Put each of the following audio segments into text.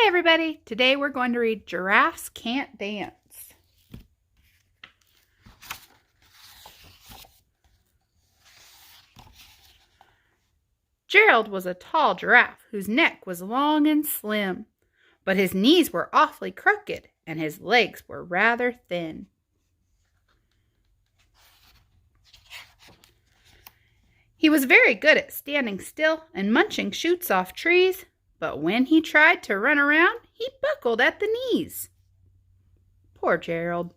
Hi everybody! Today we're going to read Giraffes Can't Dance. Gerald was a tall giraffe whose neck was long and slim, but his knees were awfully crooked and his legs were rather thin. He was very good at standing still and munching shoots off trees, but when he tried to run around, he buckled at the knees. Poor Gerald.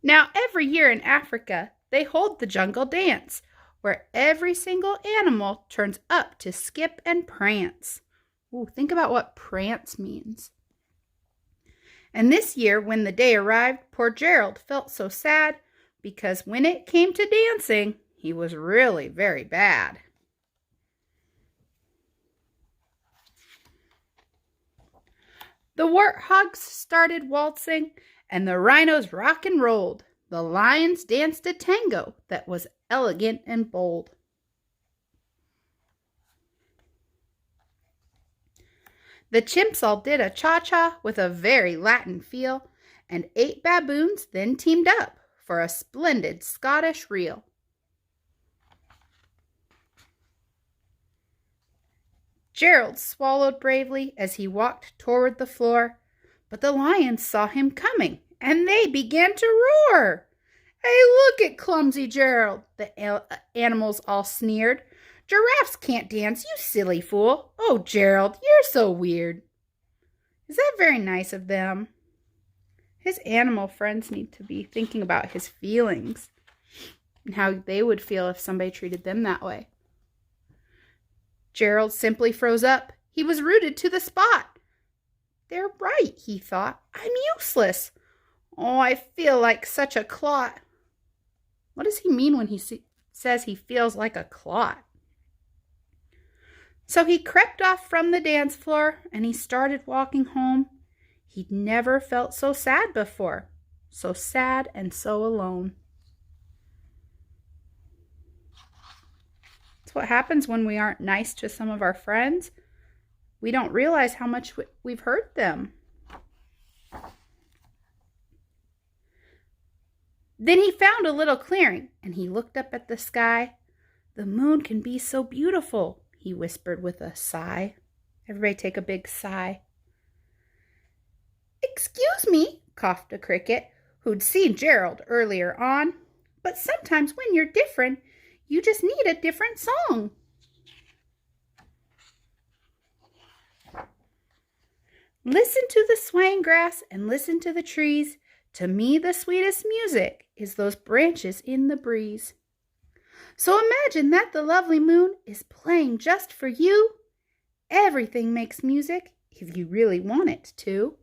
Now, every year in Africa, they hold the jungle dance, where every single animal turns up to skip and prance. Ooh, think about what prance means. And this year, when the day arrived, poor Gerald felt so sad because when it came to dancing, he was really very bad. The warthogs started waltzing, and the rhinos rock and rolled. The lions danced a tango that was elegant and bold. The chimps all did a cha-cha with a very Latin feel, and 8 baboons then teamed up for a splendid Scottish reel. Gerald swallowed bravely as he walked toward the floor, but the lions saw him coming, and they began to roar. "Hey, look at clumsy Gerald," the animals all sneered. "Giraffes can't dance, you silly fool. Oh, Gerald, you're so weird." Is that very nice of them? His animal friends need to be thinking about his feelings and how they would feel if somebody treated them that way. Gerald simply froze up. He was rooted to the spot. "They're right," he thought. "I'm useless. Oh, I feel like such a clot." What does he mean when he says he feels like a clot? So he crept off from the dance floor and he started walking home. He'd never felt so sad before, so sad and so alone. It's what happens when we aren't nice to some of our friends. We don't realize how much we've hurt them. Then he found a little clearing and he looked up at the sky. "The moon can be so beautiful," he whispered with a sigh. Everybody take a big sigh. "Excuse me," coughed a cricket who'd seen Gerald earlier on, "but sometimes when you're different, you just need a different song." "Listen to the swaying grass and listen to the trees. To me the sweetest music is those branches in the breeze. So imagine that the lovely moon is playing just for you. Everything makes music if you really want it to."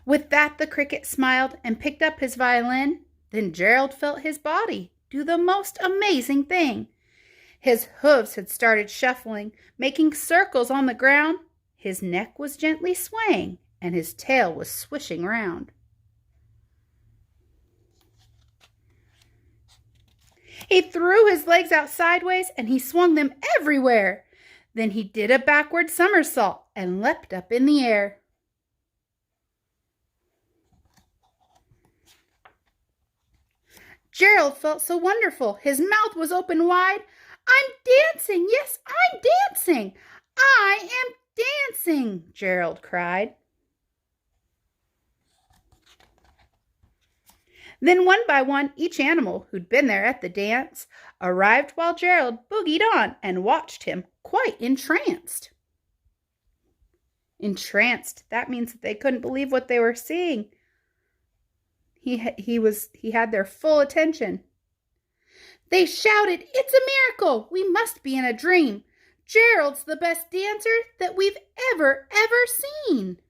With that, the cricket smiled and picked up his violin. Then Gerald felt his body do the most amazing thing. His hooves had started shuffling, making circles on the ground. His neck was gently swaying, and his tail was swishing round. He threw his legs out sideways, and he swung them everywhere. Then he did a backward somersault and leapt up in the air. Gerald felt so wonderful. His mouth was open wide. "I'm dancing! Yes, I'm dancing! I am dancing!" Gerald cried. Then one by one, each animal who'd been there at the dance arrived while Gerald boogied on and watched him quite entranced. Entranced, that means that they couldn't believe what they were seeing. He had their full attention. They shouted, "It's a miracle! We must be in a dream! Gerald's the best dancer that we've ever seen!"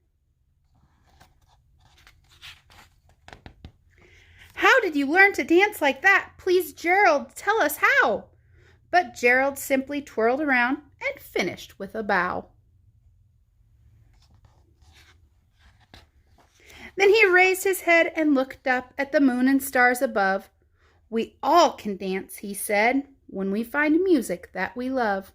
"How did you learn to dance like that? Please, Gerald, tell us how." But Gerald simply twirled around and finished with a bow. Then he raised his head and looked up at the moon and stars above. We all can dance, he said, when we find music that we love.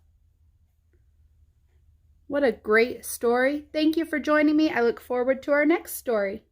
What a great story. Thank you for joining me. I look forward to our next story.